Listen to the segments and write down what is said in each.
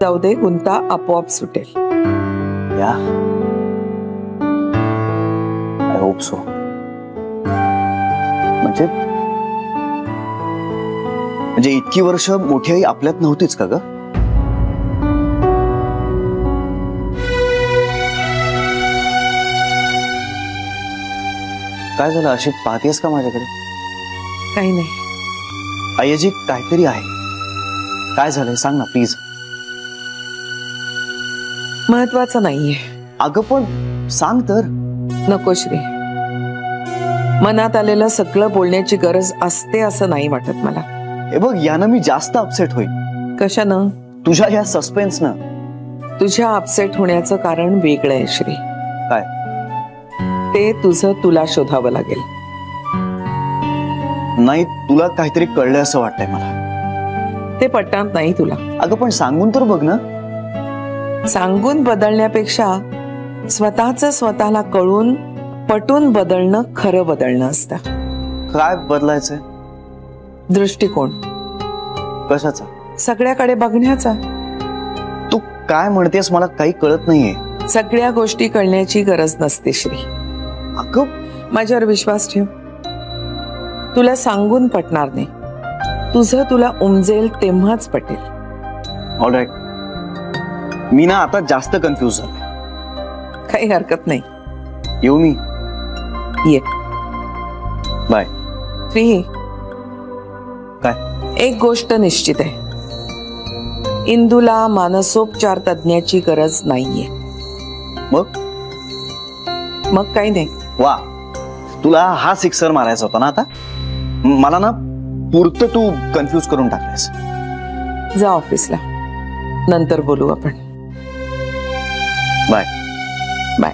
जाऊ दे, गुंता आपोआप सुटेल. या आय होप सो. म्हणजे इतकी वर्ष मोठी आई आपल्यात नव्हतीच का ग? काय झालं, अशी पाहतेस का माझ्याकडे? काही नाही. आईजी काहीतरी आहे. काय झालंय सांग ना प्लीज. महत्वाचं नाहीये. अगं पण सांग तर. नको श्री, मनात आलेलं सगळं बोलण्याची गरज असते असं नाही वाटत मला. हे बघ, यानं मी जास्त अपसेट होईल. कशानं? तुझ्या ह्या सस्पेन्सनं. तुझ्या अपसेट होण्याचं कारण वेगळं आहे श्री. काय? ते तुझं तुला शोधावं लागेल. नाही, तुला काहीतरी कळलं असं वाटतंय मला. ते पटणार नाही तुला. अगं पण सांगून तर बघ ना. सांगून बदलण्यापेक्षा स्वतःला कळून पटून बदलणं खरं बदलणं असतं. काय बदलायचंय? दृष्टिकोन. कशाचा? सगळ्याकडे बघण्याचा. तू काय म्हणतेस मला काही कळत नाहीये. सगळ्या गोष्टी कळण्याची गरज नसते श्री. अगं माझ्यावर विश्वास ठेव. तुला सांगून पटणार नाही. तुझं तुला उमजेल तेव्हाच पटेल. ऑलराईट. मी ना आता जास्त कन्फ्यूज झालोय. काही हरकत नाही. येऊ मी? ये. बाय. श्री, काय? एक गोष्ट निश्चित आहे. इंदूला मानसोपचार तज्ञाची गरज नाहीये. मग काही नाही. वा, तुला हा सिक्सर मारायचा होता ना. आता मला ना पुरतं तू कन्फ्यूज करून टाकलेस. जा ऑफिसला, नंतर बोलू आपण. बाय. बाय.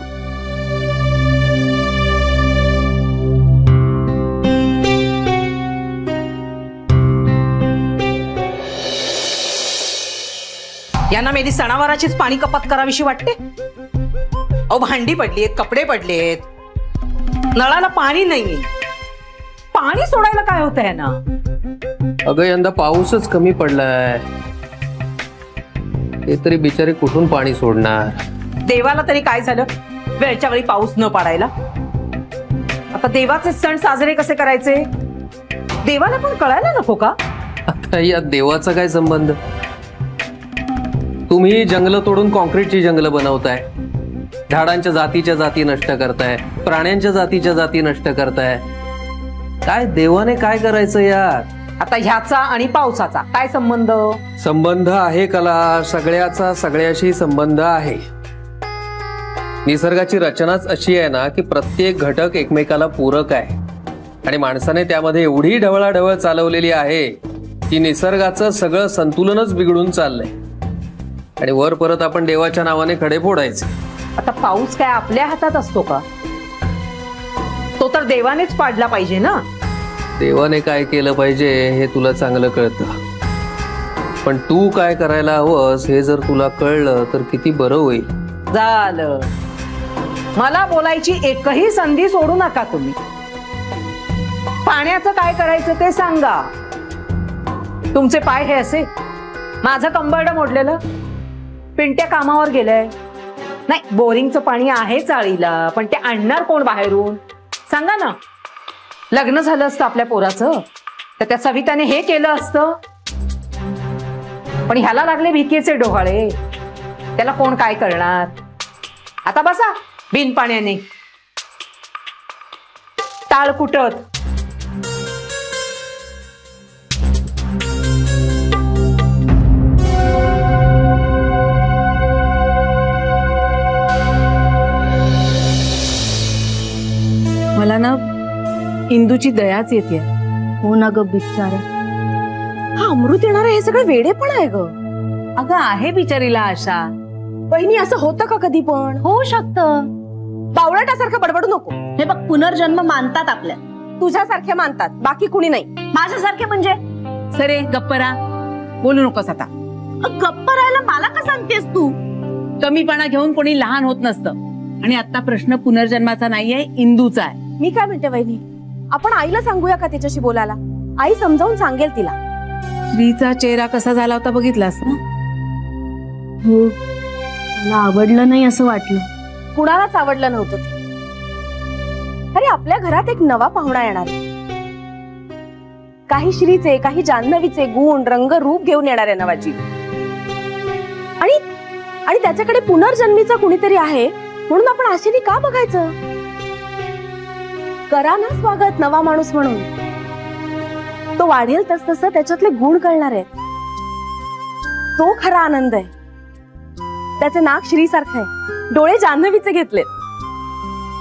यांना मेरी सणावाराचीच पाणी कपात करावीशी वाटते. अहो, भांडी पडलीत, कपडे पडलेत, नळाला पाणी नाही. पाणी सोडायला काय होतंय यांना? अगं, यंदा पाऊसच कमी पडलाय. ते तरी बिचारे कुठून पाणी सोडणार? देवाला तरी काय झालं वेळच्या वेळी पाऊस न पाडायला? आता देवाचे सण साजरे कसे करायचे देवाला पण कळायला नको का? आता या देवाचा काय संबंध? तुम्ही जंगल तोडून कॉन्क्रीटची जंगल बनवताय, झाडांच्या जातीच्या जाती नष्ट करताय, प्राण्यांच्या जातीच्या जाती नष्ट करताय. काय देवाने काय करायचं यार? आता ह्याचा आणि पावसाचा काय संबंध? संबंध आहे कला, सगळ्याचा सगळ्याशी संबंध आहे. निसर्गाची रचनाच अशी आहे ना की प्रत्येक घटक एकमेकाला पूरक आहे आणि माणसाने त्यामध्ये एवढी ढवळाढवळ चालवलेली आहे की निसर्गाचं सगळं संतुलनच बिघडून चाललंय आणि वर परत आपण देवाच्या नावाने खडे फोडायचे. आता पाऊस काय आपल्या हातात असतो का? तो तर देवानेच पाडला पाहिजे ना. देवाने काय केलं पाहिजे हे तुला चांगलं कळतं, पण तू काय करायला हवंस हे जर तुला कळलं तर किती बरं होईल. झालं, मला बोलायची एकही संधी सोडू नका तुम्ही. पाण्याचं काय करायचं ते सांगा. तुमचे पाय हे असे, माझं कंबरड मोडलेलं, पिंट्या कामावर गेलंय. नाही, बोरिंगचं पाणी आहे चाळीला, पण ते आणणार कोण बाहेरून सांगा ना. लग्न झालं असतं आपल्या पोराचं तर त्या सविताने हे केलं असतं, पण ह्याला लागले भिकेचे डोहाळे. त्याला कोण काय करणार? आता बसा बिन पाण्याने टाळ कुटत. मला ना इंदूची दयाच येते. हो ना ग बिचारा. हा अमृत येणार हे सगळं वेडे पण आहे ग. अगं आहे बिचारीला आशा. बहिणी असं होतं का कधी? पण होऊ शकतं. बावळटासारखं बडबडू नको. हे बघ, पुनर्जन्म मानतात आपल्या. तुझ्यासारखे मानतात, बाकी कुणी नाही. माझ्यासारखे म्हणजे? सरे गप्परा, बोलू नकोस आता. गप्प राहायला मला का सांगतेस तू? कमीपणा घेऊन कोणी लहान होत नसतं. आणि आता प्रश्न पुनर्जन्माचा नाहीये, इंदूचा आहे. मी काय म्हणते वहिनी, आपण आईला सांगूया का त्याच्याशी बोलायला? आई समजावून सांगेल तिला. श्रीचा चेहरा कसा झाला होता बघितलास ना? मला आवडलं नाही असं वाटलं. कुणालाच आवडलं नव्हतं ते. अरे आपल्या घरात एक नवा पाहुणा येणार आहे. काही श्रीचे काही जान्हवीचे गुण रंग रूप घेऊन येणार आहे नवा जीव. आणि त्याच्याकडे पुनर्जन्मीचा कुणीतरी आहे म्हणून आपण आशेने का बघायचं? करा ना स्वागत नवा माणूस म्हणून. तो वाढेल तस तसं त्याच्यातले गुण कळणार आहेत. तो खरा आनंद आहे. त्याचं नाक श्री सारखं आहे, डोळे जान्हवीचे घेतलेत.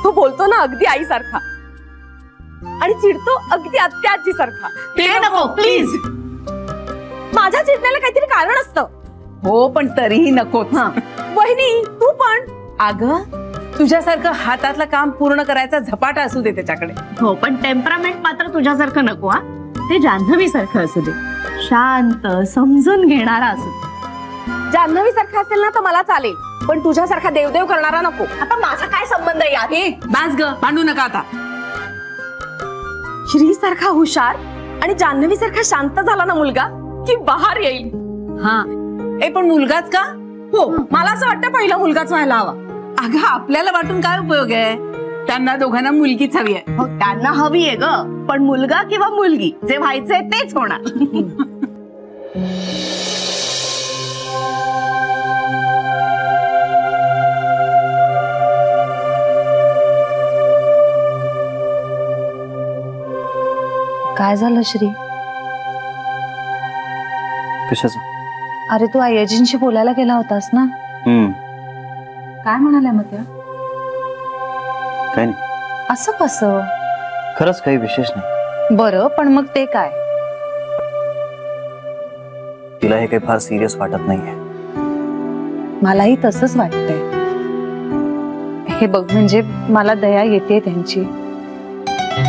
तो बोलतो ना अगदी आई सारखा आणि चिडतो अगदी आत्या आजी सारखा. ते नको प्लीज. माझ्या चिडण्याला काहीतरी कारण असतं. हो पण तरीही नकोच. वहिनी तू पण. अगं तुझ्यासारखं हातातलं काम पूर्ण करायचा झपाटा असू दे त्याच्याकडे. हो पण टेम्परामेंट मात्र तुझ्यासारखं नको. हा ते जान्हवी सारखं असू दे. शांत समजून घेणारा असू दे. जान्हवी सारखा असेल ना तर मला चालेल, पण तुझ्यासारखा देवदेव करणारा नको. आता माझा काय संबंध आहे यात? बास ग, भांडू नका आता. श्री सारखा हुशार आणि जान्हवी सारखा शांत झाला ना मुलगा की बहार येईल. हा पण मुलगाच का? हो मला असं वाटतं पहिला मुलगाच व्हायला हवा. अगं आपल्याला वाटून काय उपयोग आहे? त्यांना दोघांना मुलगीच हवी आहे. हो त्यांना हवी आहे ग, पण मुलगा किंवा मुलगी जे व्हायचंय तेच होणार. काय झालं श्री? कशाचं? अरे तू आयजींशी बोलायला गेला होतास ना? काय म्हणाल्या मग त्या? काय नाही. असं कसं? खरंच काही विशेष नाही. बरं पण मग ते काय? तिला हे काही फार सिरियस वाटत नाहीये. मलाही तसंच वाटतंय. हे बघ म्हणजे मला दया येते त्यांची.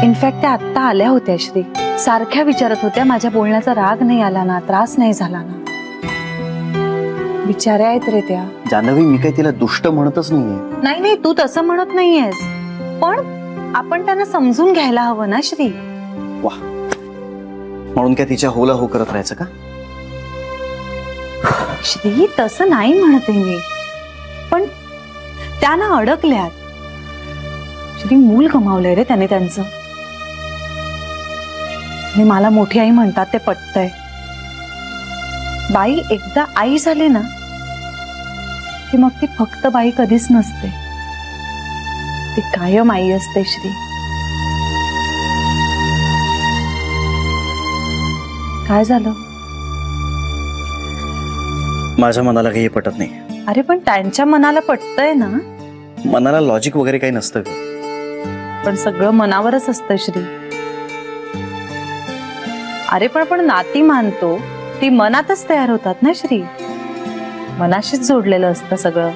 इनफॅक्ट त्या आत्ता आल्या होत्या श्री. सारख्या विचारत होत्या माझ्या बोलण्याचा राग नाही आला ना, त्रास नाही झाला ना. बिचाऱ्या आहेत रे त्या. जान्हवी मी काही तिला दुष्ट म्हणतच नाहीये. नाही नाही तू तसं म्हणत नाहीयेस, पण आपण त्यांना समजून घ्यायला हवं ना श्री. वा म्हणून काय तिच्या होला हो करत राहायचं का? श्री तसं नाही म्हणते मी, पण त्यांना अडकल्यात. श्री मूल गमावलंय रे त्याने त्यांचं. आणि मला मोठी आई म्हणतात ते पटतंय. बाई एकदा आई झाली ना की मग ती फक्त बाई कधीच नसते, ती कायम आई असते श्री. काय झालं? माझ्या मनाला काही पटत नाही. अरे पण त्यांच्या मनाला पटतंय ना. मनाला लॉजिक वगैरे काही नसतं. पण सगळं मनावरच असतं श्री. अरे पण आपण नाती मानतो ती मनातच तयार होतात ना श्री. मनाशीच जोडलेलं असतं सगळं.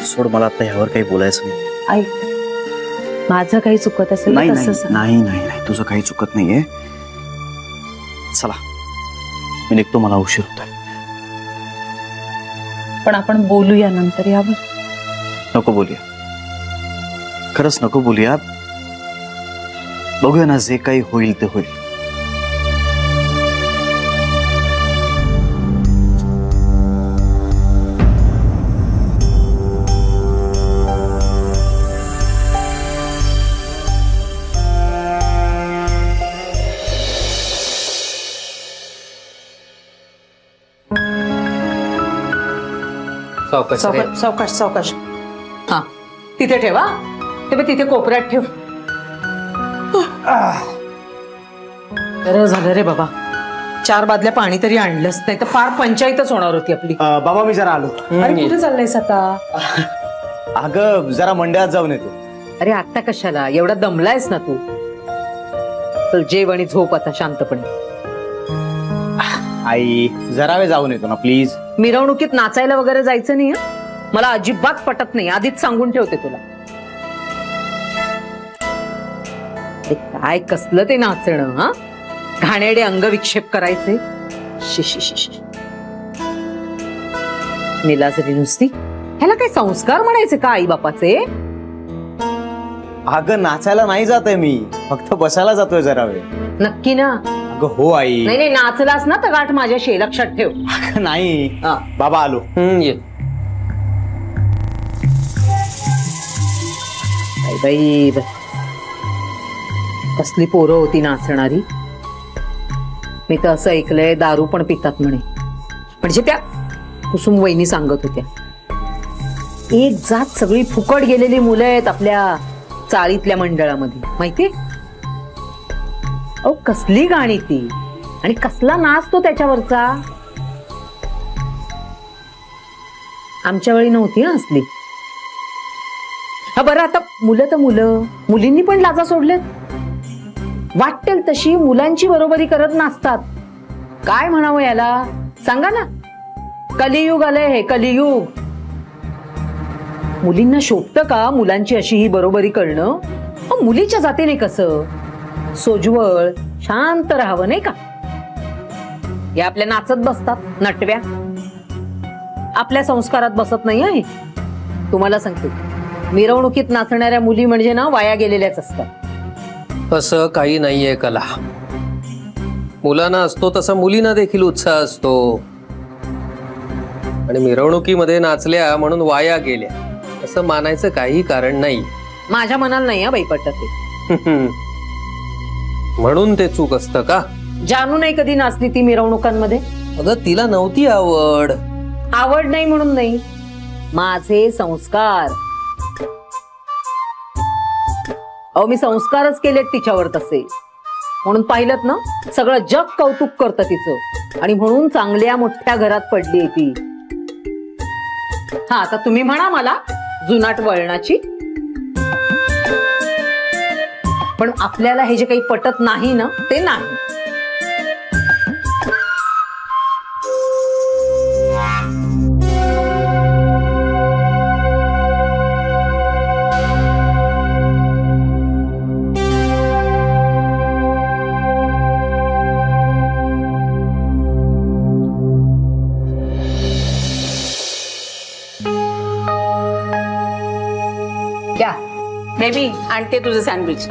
सोड मला आता ह्यावर काही बोलायचं नाही. ऐक माझं काही चुकत असेल नाही तसं सांग. नाही नाही नाही तुझं काही चुकत नाहीये. चला मी निघतो, मला उशीर होतोय. पण आपण बोलूया नंतर यावर. नको बोलूया, खरंच नको बोलूया. बघूया ना जे काही होईल ते होईल. सावकाश सावकाश सावकाश. हा तिथे ठेवा. ते तिथे कोपऱ्यात ठेव. बरं झालं रे बाबा, 4 बादल्या पाणी तरी आणलंच, नाही तर फार पंचायतच होणार होती आपली. बाबा मी जरा आलो. अरे कुठे चाललंयस आता? अगं जरा मंडळात जाऊन येतो. अरे आता कशाला, एवढा दमलायस ना तू. चल जेव आणि झोप आता शांतपणे. आई जरा वेळ जाऊन येतो ना प्लीज. मिरवणुकीत नाचायला वगैरे जायचं नाही. मला अजिबात पटत नाही, आधीच सांगून ठेवते तुला. काय कसलं ते नाचणं. हा घाणेरडे अंगविक्षेप करायचे. निलाजरी नुसती. ह्याला काय संस्कार म्हणायचे का आई बापाचे? अगं नाचायला नाही जात आहे मी, फक्त बसायला जातोय जरा वेळ. नक्की ना? अगं हो आई. नाही नाही, नाचलास ना तर गाठ माझ्याशी, लक्षात ठेव. अगं नाही. हा. बाबा आलो. ये. बाई कसली पोरं होती नाचणारी. मी तर असं ऐकलंय दारू पण पितात म्हणे. म्हणजे त्या कुसुम वहिनी सांगत होत्या. एक जात सगळी फुकट गेलेली मुलं आहेत आपल्या चाळीतल्या मंडळामध्ये, माहितीये? अहो कसली गाणी ती, आणि कसला नाच तो त्याच्यावरचा. आमच्या वेळी नव्हती ना असली. हा बरं, आता मुलं तर मुलं, मुलींनी पण लाजा सोडलेत. वाटेल तशी मुलांची बरोबरी करत नाचतात. काय म्हणावं याला सांगा ना. कलियुग आलंय हे, कलियुग. मुलींना शोभतं का मुलांची अशी ही बरोबरी करणं? मुलीच्या जातीने कसं सोजवळ शांत राहावं, नाही का? या आपल्या नाचत बसतात नटव्या, आपल्या संस्कारात बसत नाही आहे. तुम्हाला सांगते, मिरवणुकीत नाचणाऱ्या मुली म्हणजे ना वाया गेलेल्याच असतात. असं काही नाहीये कला. मुलांना असतो तसा मुलींना देखील उत्साह असतो. आणि मिरवणुकीमध्ये नाचल्या म्हणून वाया गेल्या असं मानायचं काही कारण नाही. माझ्या मनाला नाही बाई पटत ते. म्हणून ते चूक असतं का? जानू नाही कधी नाचली ती मिरवणुकांमध्ये. अगं तिला नव्हती आवड. आवड नाही म्हणून नाही, माझे संस्कार. अहो मी संस्कारच केलेत तिच्यावर तसे. म्हणून पाहिलं ना, सगळं जग कौतुक करतं तिचं. आणि म्हणून चांगल्या मोठ्या घरात पडली ती. हा आता तुम्ही म्हणा मला जुनाट वळणाची, पण आपल्याला हे जे काही पटत नाही ना ते नाही. या बेबी, आणते तुझं सँडविच.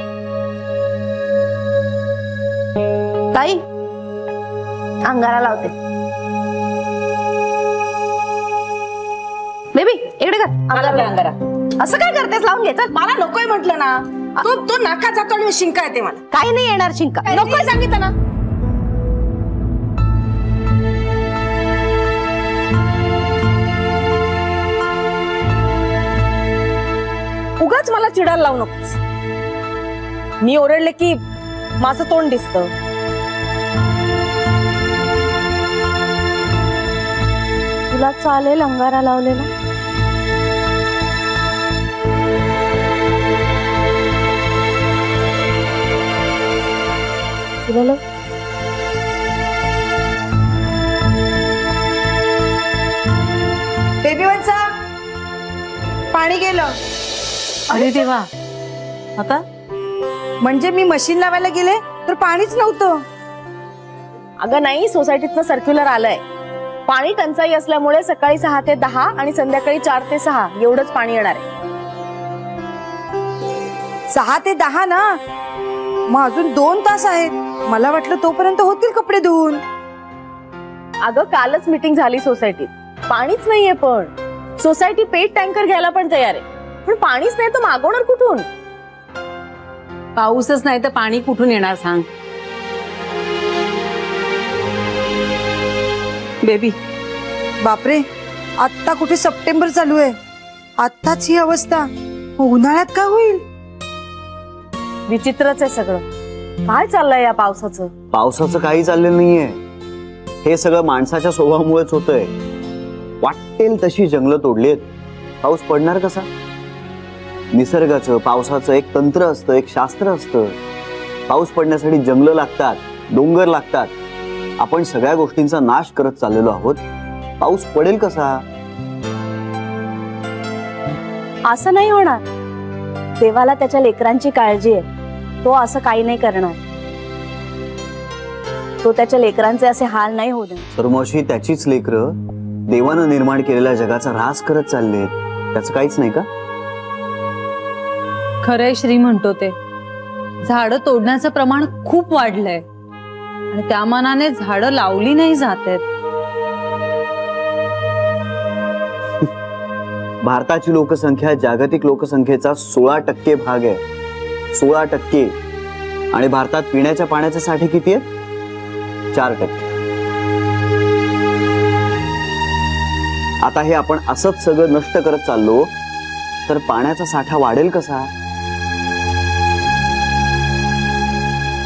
ताई अंगारा लावते. बेबी इकडे कर. अंगारा असं काय करतेस? लावून घे. चल. मला नकोय म्हटलं ना. तो नाका जातो आणि शिंका येते मला. काही नाही येणार शिंका. नकोय सांगितलं ना. उगाच मला चिडायला लावू नकोस. मी ओरडले की माझं तोंड दिसतं. तुला चालेल अंगारा लावलेला? तुला बेबी वंसा, पाणी गेलं. अरे देवा, आता म्हणजे मी मशीन लावायला गेले तर पाणीच नव्हतं. अगं नाही, सोसायटीतनं सर्क्युलर आलंय. पाणी टंचाई असल्यामुळे सकाळी 6 ते 10 आणि संध्याकाळी 4 ते 6 एवढंच पाणी येणार आहे. 6 ते 10 ना, मग अजून 2 तास आहेत. मला वाटलं तोपर्यंत होतील कपडे धुवून. अगं कालच मीटिंग झाली सोसायटीत. पाणीच नाहीये, पण सोसायटी पेट टँकर घ्यायला पण तयार आहे. पण पाणीच नाही तर मागवणार कुठून? पाऊसच नाही तर पाणी कुठून येणार सांग. बेबी बापरे, आत्ता कुठे सप्टेंबर चालू आहे, आत्ताच ही अवस्था. उन्हाळ्यात काय होईल? विचित्रच आहे सगळं. काय चाललंय या पावसाचं? पावसाचं काही चाललेलं नाहीये. हे सगळं माणसाच्या स्वभावामुळेच होतंय. वाटेल तशी जंगलं तोडलीत, पाऊस पडणार कसा? निसर्गाचं पावसाचं एक तंत्र असतं, एक शास्त्र असतं. पाऊस पडण्यासाठी जंगलं लागतात, डोंगर लागतात. आपण सगळ्या गोष्टींचा नाश करत चाललेलो आहोत. पाऊस पडेल कसा? असं नाही होणार. देवाला त्याच्या लेकरांची काळजी आहे. तो असं काही नाही करणार. तो त्याच्या लेकरांचे असे हाल नाही होऊ देणार. सर्वशी त्याचीच लेकरं देवानं निर्माण केलेल्या जगाचा ऱ्हास करत चाललेत. त्याचं काहीच नाही का? खरंय श्री म्हणतो ते, झाडं तोडण्याचं प्रमाण खूप वाढलंय आणि त्या मानाने झाडं लावली नाही जात आहेत. भारताची लोकसंख्या जागतिक लोकसंख्येचा 16% भाग आहे. 16%. आणि भारतात पिण्याच्या पाण्याचे साठे किती आहेत? 4%. आता हे आपण असंच सगळं नष्ट करत चाललो तर पाण्याचा साठा वाढेल कसा?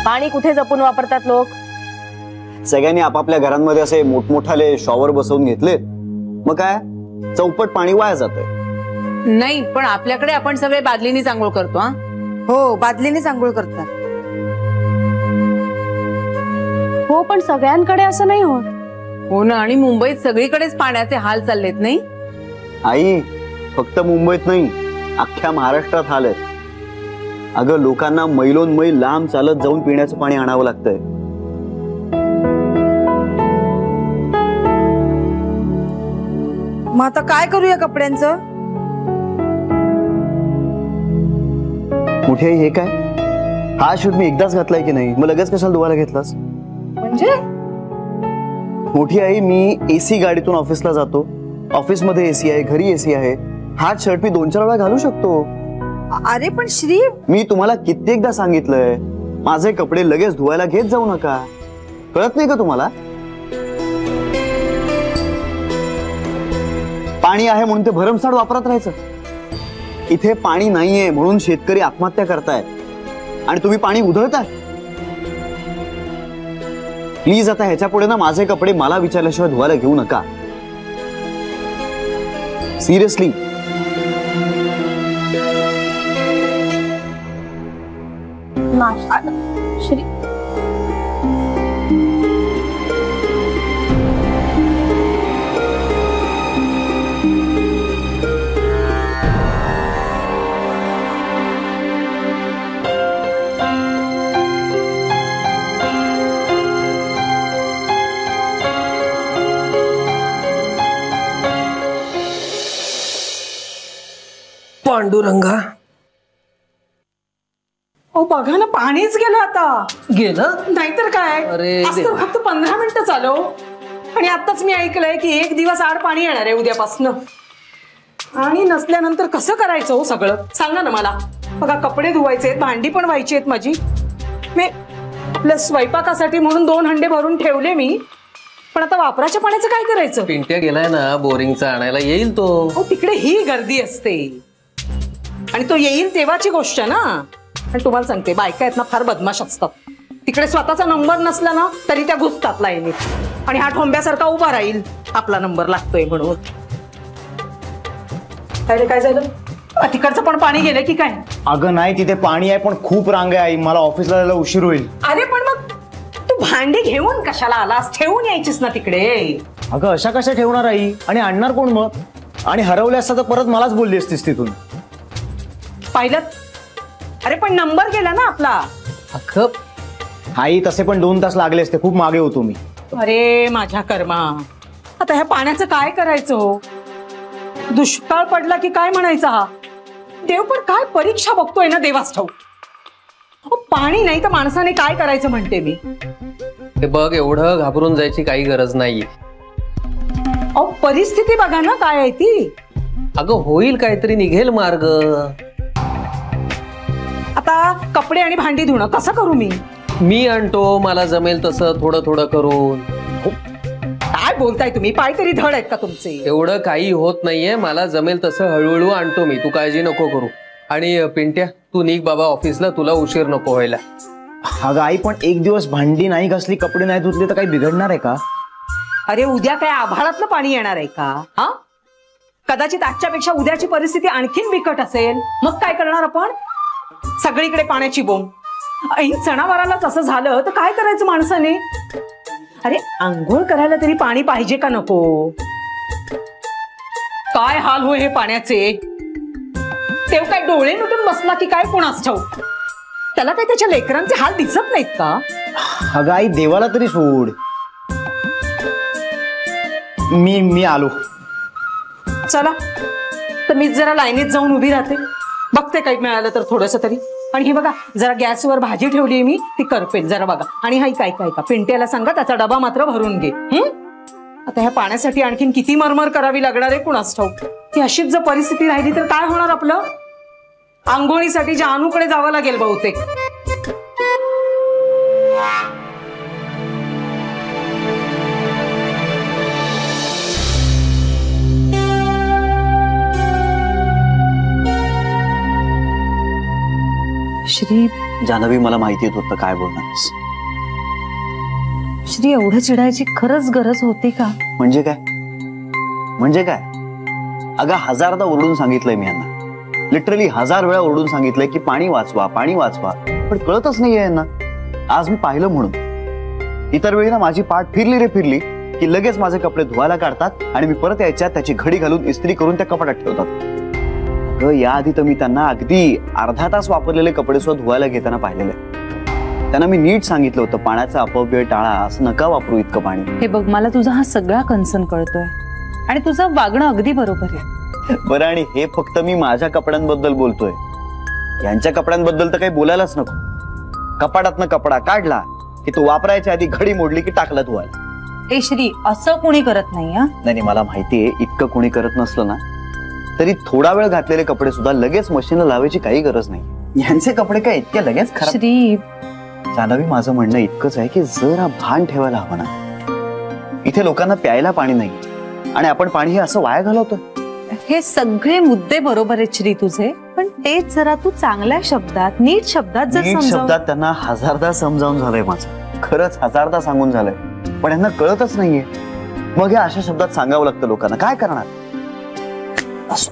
पाणी कुठे जपून वापरतात लोक? सगळ्यांनी आपापल्या घरांमध्ये असे मोठमोठाले शॉवर बसवून घेतले, मग काय चौपट पाणी वाया जातंय. नाही, पण आपल्याकडे आपण सगळे बादलीने आंघोळ करतो. हा, हो, बादलीनेच आंघोळ करतात. हो, पण सगळ्यांकडे असं नाही होत. हो ना, आणि मुंबईत सगळीकडेच पाण्याचे हाल चाललेत नाही? आई, फक्त मुंबईत नाही, अख्ख्या महाराष्ट्रात हाल आहेत. अगं, लोकांना मैलोन मैल लांब चालत जाऊन पिण्याचं पाणी आणावं लागतंय. मग आता काय करूया कपड्यांचं? मोठी आई, हे काय? हा शूट मी एकदाच घातलाय की नाही, मग लगेच कशाला धुवायला घेतलास? म्हणजे मोठी आई, मी एसी गाडीतून ऑफिसला जातो, ऑफिसमध्ये एसी आहे, घरी एसी आहे. हाच शर्ट मी 2-4 वेळा घालू शकतो. अरे पण श्री, मी तुम्हाला कित्येकदा सांगितलंय, माझे कपडे लगेच धुवायला घेत जाऊ नका. कळत नाही का तुम्हाला? पाणी आहे म्हणून ते भरमसाठ वापरत राहायचं. इथे पाणी नाहीये म्हणून शेतकरी आत्महत्या करतायत आणि तुम्ही पाणी उधळताय. प्लीज आता ह्याच्या पुढे ना माझे कपडे मला विचारल्याशिवाय धुवायला घेऊ नका. सिरियसली. श्री, पांडुरंगा, हो बघा ना, पाणीच गेलं. आता गेलं नाहीतर काय. अरे आज तर फक्त 15 मिनिटं चालव, आणि आताच मी ऐकलंय की 1 दिवस आड पाणी येणार आहे उद्यापासून. आणि नसल्यानंतर कसं करायचं हो सगळं, सांगा ना मला. बघा, कपडे धुवायचे, भांडी पण व्हायची आहेत माझी. मी आपल्या स्वयंपाकासाठी म्हणून 2 हंडे भरून ठेवले मी, पण आता वापराच्या पाण्याचं काय करायचं? पिंट्या गेलाय ना बोरिंगचा आणायला, येईल तो. हो, तिकडे ही गर्दी असते आणि तो येईल तेव्हाची गोष्ट ना. आणि तुम्हाला सांगते, बायका आहेत ना फार बदमाश असतात. तिकडे स्वतःचा नंबर नसला ना तरी त्या घुसतात लाईनीत, आणि हा ठोंब्यासारखा उभा राहील आपला नंबर लागतोय म्हणून. अरे काय झालं? तिकडचं पण पाणी गेलं की काय? अगं नाही, तिथे पाणी आहे पण खूप रांग आहे आई, मला ऑफिसला जायला उशीर होईल. अरे पण मग तू भांडी घेऊन कशाला आलास? ठेवून यायचीस ना तिकडे. अगं अशा कशा ठेवणार आई, आणि आणणार कोण मग? आणि हरवले असता तर परत मलाच बोलली असतीस तिथून. पाहिलं? अरे पण नंबर गेला ना आपला. अख्खं आई तसे पण 2 तास लागले असते, खूप मागे होतो मी. अरे माझ्या कर्मा, आता ह्या पाण्याचं काय करायचं हो? दुष्काळ पडला की काय म्हणायचा हा? देव पण काय परीक्षा बघतोय ना देवास ठाऊक. पाणी नाही तर माणसाने काय करायचं म्हणते मी. हे बघ, एवढं घाबरून जायची काही गरज नाहीये. अहो, परिस्थिती बघा ना काय आहे ती. अगं होईल, काहीतरी निघेल मार्ग. आता कपडे आणि भांडी धुणं कसं करू मी आणतो, मला जमेल तसं थोडं थोडं करून. काय बोलताय तुम्ही? पाय तरी धड आहेत का तुमचे? एवढं काही होत नाहीये, मला जमेल तसं हळूहळू आणतो मी, तू काळजी नको करू. आणि पिंट्या, तू निघ बाबा ऑफिसला, तुला उशीर नको व्हायला. अगं आई, पण 1 दिवस भांडी नाही घासली, कपडे नाही धुतले तर काही बिघडणार आहे का? अरे उद्या काय आभाळातलं पाणी येणार आहे का? हा, कदाचित आजच्यापेक्षा उद्याची परिस्थिती आणखीन बिकट असेल. मग काय करणार आपण? सगळीकडे पाण्याची बोंब. ऐन सणावारालाच असं झालं तर काय करायचं माणसाने? अरे आंघोळ करायला तरी पाणी पाहिजे का नको? काय हाल होय हे पाण्याचे. तेव्हा काय डोळे मिटून बसला की काय कोणास ठाऊक. त्याला काय त्याच्या लेकरांचे हाल दिसत नाहीत का? अगं आई, देवाला तरी सोड. मी आलो. चला तर मी जरा लाईनीत जाऊन उभी राहते. बघते काही मिळालं तर थोडस तरी. आणि हे बघा, जरा गॅसवर भाजी ठेवली मी, ती करपेल जरा बघा. आणि हाय काय काय का पिंट्याला सांगा त्याचा डबा मात्र भरून घे. आता ह्या पाण्यासाठी आणखीन किती मरमर करावी लागणार आहे कुणास ठाऊक. ती अशीच जर परिस्थिती राहिली तर काय होणार आपलं. आंघोळीसाठी जानूकडे जावं लागेल बहुतेक. श्री, जान्हवी मला माहिती होतं काय बोलणारस. श्री, एवढं चिडायची खरंच गरज होती का? म्हणजे काय म्हणजे काय. अगं 1000दा ओरडून सांगितलंय मी यांना, लिटरली 1000 वेळा ओरडून सांगितलंय की पाणी वाचवा पाणी वाचवा, पण कळतच नाहीये यांना. आज मी पाहिलं म्हणून. इतर वेळी ना माझी पाठ फिरली रे फिरली की लगेच माझे कपडे धुवायला काढतात आणि मी परत यायच्या त्याची घडी घालून इस्त्री करून त्या कपाटात ठेवतात. याआधी तर मी त्यांना अगदी अर्धा तास वापरलेले कपडे सुद्धा धुवायला घेताना पाहिलेले. त्यांना मी नीट सांगितलं होतं पाण्याचा अपव्यय टाळा, असं नका वापरू इतकं पाणी. हे बघ, मला तुझा हा सगळा कन्सर्न कळतोय आणि तुझं वागणं अगदी बरोबर आहे. बरं, आणि हे फक्त मी माझ्या कपड्यांबद्दल बोलतोय. यांच्या कपड्यांबद्दल तर काही बोलायलाच नको. कपाटातनं कपडा काढला की तो वापरायच्या आधी घडी मोडली की टाकला धुवायला. ए श्री, असं कोणी करत नाही. नाही, मला माहितीये इतकं कोणी करत नसलं ना तरी थोडा वेळ घातलेले कपडे सुद्धा लगेच मशीनला लावायची काही गरज नाही. यांचे कपडे काय इतके लगेच खराब. श्री, जान्हवी, माझं म्हणणं इतकंच आहे की जरा भान ठेवायला हवं ना. इथे लोकांना प्यायला पाणी नाही आणि आपण पाणी हे असं वाया घालवतो. हे सगळे मुद्दे बरोबर आहेत श्री तुझे, पण तेच जरा तू चांगल्या शब्दात, नीट शब्दात जर नीट शब्दात त्यांना 1000दा समजावून झालंय माझं. खरंच 1000दा सांगून झालंय, पण यांना कळतच नाहीये. मग हे अशा शब्दात सांगावं लागतं लोकांना. काय करणार. असो.